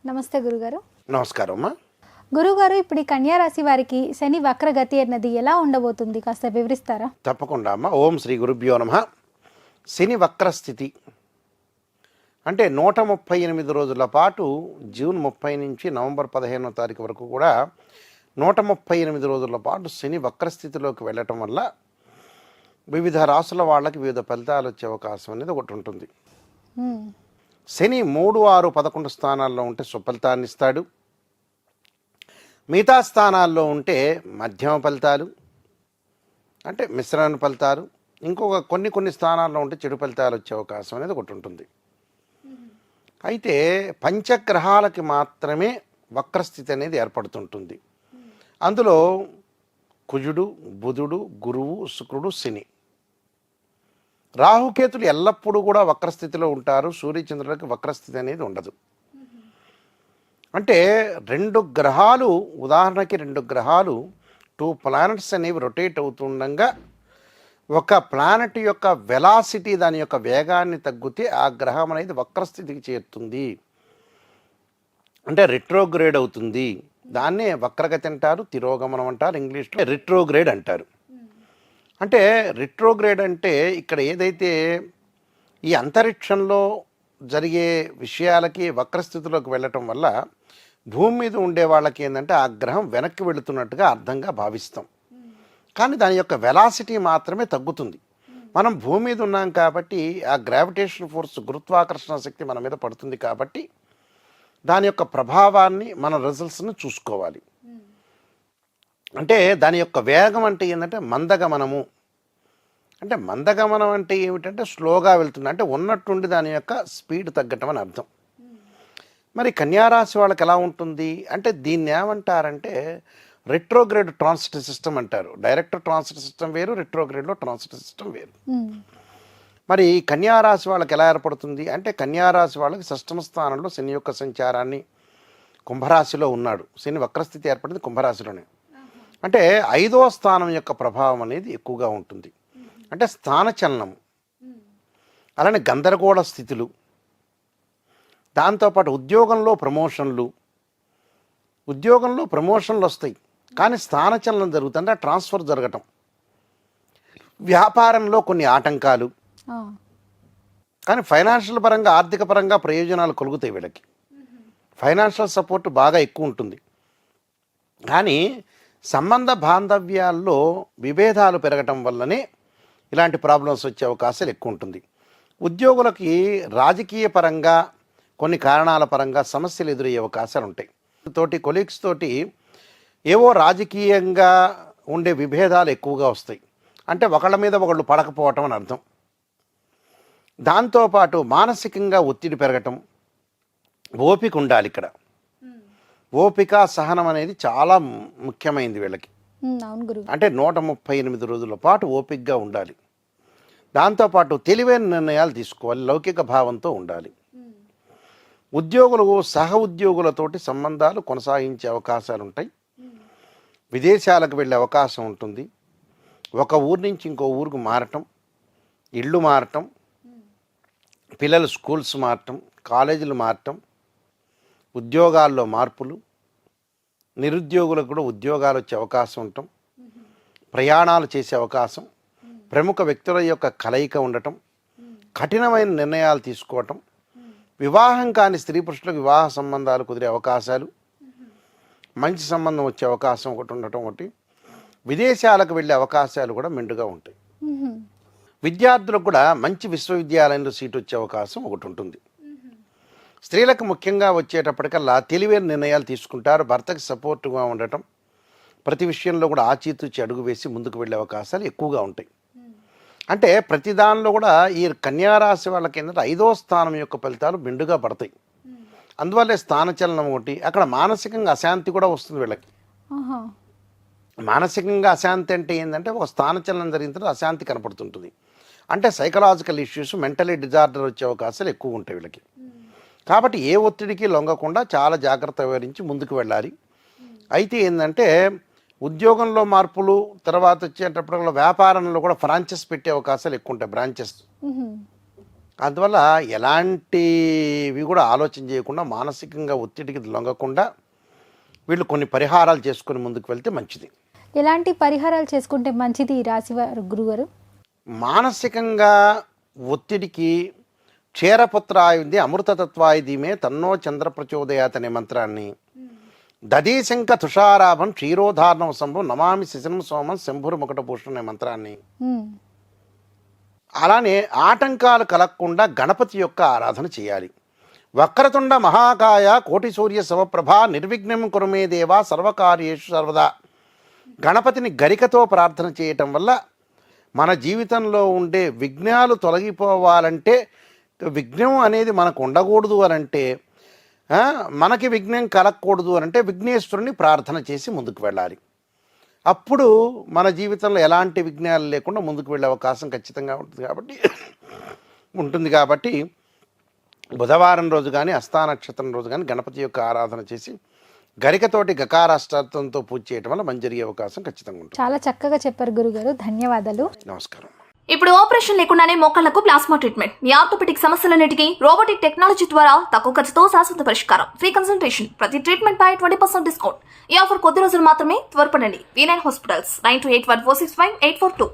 నమస్తే గురుగారు. నమస్కారం అమ్మా. గురుగారు, ఇప్పుడు ఈ కన్యా రాశి వారికి శని వక్రగతి అన్నది ఎలా ఉండబోతుంది, కాస్త వివరిస్తారా? తప్పకుండా అమ్మా. ఓం శ్రీ గురుభ్యో నమః. శని వక్రస్థితి అంటే 138 రోజుల పాటు జూన్ 30 నుంచి నవంబర్ 15వ తారీఖు వరకు కూడా 138 రోజుల పాటు శని వక్రస్థితిలోకి వెళ్ళటం వల్ల వివిధ రాసుల వాళ్ళకి వివిధ ఫలితాలు వచ్చే అవకాశం అనేది ఒకటి ఉంటుంది. శని 3, 6, 11 స్థానాల్లో ఉంటే సుఫలితాన్ని ఇస్తాడు. మిగతా స్థానాల్లో ఉంటే మధ్యమ ఫలితాలు అంటే మిశ్రమ ఫలితాలు, ఇంకొక కొన్ని స్థానాల్లో ఉంటే చెడు ఫలితాలు వచ్చే అవకాశం అనేది ఒకటి ఉంటుంది. అయితే పంచగ్రహాలకి మాత్రమే వక్రస్థితి అనేది ఏర్పడుతుంటుంది. అందులో కుజుడు, బుధుడు, గురువు, శుక్రుడు, శని, రాహుకేతులు ఎల్లప్పుడూ కూడా వక్రస్థితిలో ఉంటారు. సూర్యచంద్రులకి వక్రస్థితి అనేది ఉండదు. అంటే ఉదాహరణకి రెండు గ్రహాలు 2 ప్లానెట్స్ అనేవి రొటేట్ అవుతుండగా ఒక ప్లానెట్ యొక్క వెలాసిటీ, దాని యొక్క వేగాన్ని తగ్గితే ఆ గ్రహం అనేది వక్రస్థితికి చేరుతుంది, అంటే రిట్రోగ్రేడ్ అవుతుంది. దాన్నే వక్రగతి అంటారు, తిరోగమనం అంటారు, ఇంగ్లీష్లో రిట్రోగ్రేడ్ అంటారు. అంటే రిట్రోగ్రేడ్ అంటే ఇక్కడ ఏదైతే ఈ అంతరిక్షంలో జరిగే విషయాలకి వక్రస్థితిలోకి వెళ్ళటం వల్ల భూమి మీద ఉండే వాళ్ళకి ఏంటంటే ఆ గ్రహం వెనక్కి వెళుతున్నట్టుగా అర్థంగా భావిస్తాం. కానీ దాని యొక్క వెలాసిటీ మాత్రమే తగ్గుతుంది. మనం భూమి మీద ఉన్నాం కాబట్టి ఆ గ్రావిటేషన్ ఫోర్స్, గురుత్వాకర్షణ శక్తి మన మీద పడుతుంది కాబట్టి దాని యొక్క ప్రభావాన్ని, మన రిజల్ట్స్ని చూసుకోవాలి. అంటే దాని యొక్క వేగం అంటే ఏంటంటే మందగమనము. అంటే మందగమనం అంటే ఏమిటంటే స్లోగా వెళ్తుంది, అంటే ఉన్నట్టుండి దాని యొక్క స్పీడ్ తగ్గటం అని అర్థం. మరి కన్యారాశి వాళ్ళకి ఎలా ఉంటుంది అంటే దీన్ని ఏమంటారంటే రెట్రోగ్రేడ్ ట్రాన్సిట్ సిస్టమ్ అంటారు. డైరెక్ట్ ట్రాన్సిట్ సిస్టమ్ వేరు, రెట్రోగ్రేడ్లో ట్రాన్సిట్ సిస్టమ్ వేరు. మరి కన్యారాశి వాళ్ళకి ఎలా ఏర్పడుతుంది అంటే కన్యారాశి వాళ్ళకి 6వ స్థానంలో శని యొక్క సంచారాన్ని, కుంభరాశిలో ఉన్నాడు. శని వక్రస్థితి ఏర్పడింది కుంభరాశిలోనే. అంటే 5వ స్థానం యొక్క ప్రభావం అనేది ఎక్కువగా ఉంటుంది. అంటే స్థానచలనము, అలానే గందరగోళ స్థితులు, దాంతోపాటు ఉద్యోగంలో ప్రమోషన్లు వస్తాయి కానీ స్థానచలనం జరుగుతుంది, అంటే ట్రాన్స్ఫర్ జరగటం. వ్యాపారంలో కొన్ని ఆటంకాలు, కానీ ఫైనాన్షియల్ పరంగా, ఆర్థిక పరంగా ప్రయోజనాలు కలుగుతాయి వీళ్ళకి. ఫైనాన్షియల్ సపోర్ట్ బాగా ఎక్కువ ఉంటుంది. కానీ సంబంధ బాంధవ్యాల్లో విభేదాలు పెరగటం వల్లనే ఇలాంటి ప్రాబ్లమ్స్ వచ్చే అవకాశాలు ఎక్కువ ఉంటుంది. ఉద్యోగులకి రాజకీయ పరంగా, కొన్ని కారణాల పరంగా సమస్యలు ఎదురయ్యే అవకాశాలు ఉంటాయి. కొలీగ్స్ తోటి ఏవో రాజకీయంగా ఉండే విభేదాలు ఎక్కువగా వస్తాయి, అంటే ఒకళ్ళ మీద ఒకళ్ళు పడకపోవటం అని అర్థం. దాంతోపాటు మానసికంగా ఒత్తిడి పెరగటం, ఓపిక ఉండాలి ఇక్కడ. ఓపిక, సహనం అనేది చాలా ముఖ్యమైనది వీళ్ళకి. అంటే 138 రోజుల పాటు ఓపికగా ఉండాలి. దాంతోపాటు తెలివైన నిర్ణయాలు తీసుకోవాలి, లౌకిక భావంతో ఉండాలి. ఉద్యోగులు సహ ఉద్యోగులతోటి సంబంధాలు కొనసాగించే అవకాశాలు ఉంటాయి. విదేశాలకు వెళ్ళే అవకాశం ఉంటుంది. ఒక ఊరు నుంచి ఇంకో ఊరికి మారటం, ఇళ్ళు మారటం, పిల్లలు స్కూల్స్ మారటం, కాలేజీలు మారటం, ఉద్యోగాల్లో మార్పులు, నిరుద్యోగులకు కూడా ఉద్యోగాలు వచ్చే అవకాశం ఉండటం, ప్రయాణాలు చేసే అవకాశం, ప్రముఖ వ్యక్తుల యొక్క కలయిక ఉండటం, కఠినమైన నిర్ణయాలు తీసుకోవటం, వివాహం కాని స్త్రీ పురుషులకు వివాహ సంబంధాలు కుదిరే అవకాశాలు, మంచి సంబంధం వచ్చే అవకాశం ఒకటి ఉండటం, ఒకటి విదేశాలకు వెళ్ళే అవకాశాలు కూడా మెండుగా ఉంటాయి. విద్యార్థులకు కూడా మంచి విశ్వవిద్యాలయంలో సీటు వచ్చే అవకాశం ఒకటి ఉంటుంది. స్త్రీలకు ముఖ్యంగా వచ్చేటప్పటికల్లా తెలివైన నిర్ణయాలు తీసుకుంటారు. భర్తకి సపోర్టుగా ఉండటం, ప్రతి విషయంలో కూడా ఆచితూచి అడుగు వేసి ముందుకు వెళ్ళే అవకాశాలు ఎక్కువగా ఉంటాయి. అంటే ప్రతి దానిలో కూడా ఈ కన్యారాశి వాళ్ళకి ఏంటంటే 5వ స్థానం యొక్క ఫలితాలు మెండుగా పడతాయి. అందువల్లే స్థానచలనం ఒకటి. అక్కడ మానసికంగా అశాంతి కూడా వస్తుంది వీళ్ళకి. మానసికంగా అశాంతి అంటే ఏంటంటే ఒక స్థానచలనం జరిగిన తర్వాత అశాంతి కనపడుతుంటుంది. అంటే సైకలాజికల్ ఇష్యూస్, మెంటలీ డిజార్డర్ వచ్చే అవకాశాలు ఎక్కువ ఉంటాయి వీళ్ళకి. కాబట్టి ఏ ఒత్తిడికి లొంగకుండా చాలా జాగ్రత్త వహించి ముందుకు వెళ్ళాలి. అయితే ఏంటంటే ఉద్యోగంలో మార్పులు, తర్వాత వచ్చేటప్పుడు వ్యాపారంలో కూడా ఫ్రాంచైజ్ పెట్టే అవకాశాలు ఎక్కువ ఉంటాయి, బ్రాంచెస్. అందువల్ల ఎలాంటివి కూడా ఆలోచన చేయకుండా మానసికంగా ఒత్తిడికి లొంగకుండా వీళ్ళు కొన్ని పరిహారాలు చేసుకుని ముందుకు వెళ్తే మంచిది. ఎలాంటి పరిహారాలు చేసుకుంటే మంచిది ఈ రాశి వారు గురుగారు? మానసికంగా ఒత్తిడికి క్షీరపుత్రాయుంది అమృతతత్వాయుధీమే తన్నో చంద్ర ప్రచోదయాత్ అనే మంత్రాన్ని, దదీశంక తుషారాభం క్షీరోధారణం సంభవం నమామి శిశనం సోమం శంభురు ముకటభూషణం అనే మంత్రాన్ని, అలానే ఆటంకాలు కలగకుండా గణపతి యొక్క ఆరాధన చేయాలి. వక్రతుండ మహాకాయ కోటి సూర్య శివప్రభ నిర్విఘ్నం కురుమే దేవా సర్వకార్యేషు సర్వదా. గణపతిని గరికతో ప్రార్థన చేయటం వల్ల మన జీవితంలో ఉండే విఘ్నాలు తొలగిపోవాలంటే, విఘ్నం అనేది మనకు ఉండకూడదు అనంటే, మనకి విఘ్నం కలగకూడదు అనంటే విఘ్నేశ్వరుని ప్రార్థన చేసి ముందుకు వెళ్ళాలి. అప్పుడు మన జీవితంలో ఎలాంటి విఘ్నాలు లేకుండా ముందుకు వెళ్ళే అవకాశం ఖచ్చితంగా ఉంటుంది కాబట్టి బుధవారం రోజు కానీ హస్తా నక్షత్రం రోజు కానీ గణపతి యొక్క ఆరాధన చేసి గరికతోటి గకారాష్టార్థంతో పూజ చేయటం వల్ల మంచి జరిగే అవకాశం ఖచ్చితంగా ఉంటుంది. చాలా చక్కగా చెప్పారు గురుగారు, ధన్యవాదాలు. నమస్కారం. ఇప్పుడు ఆపరేషన్ లేకుండానే మోకాళ్లకు ప్లాస్మా ట్రీట్మెంట్, మీ ఆర్థోపెటిక్ సమస్యలన్నిటికీ రోబోటిక్ టెక్నాలజీ ద్వారా తక్కువ ఖర్చుతో శాశ్వత పరిష్కారం, ఫ్రీ కన్సల్టేషన్, ప్రతి ట్రీట్మెంట్ పై 20% డిస్కౌంట్. ఈ ఆఫర్ కొద్ది రోజులు మాత్రమే, త్వరపడండి. V9 hospitals 9281465842.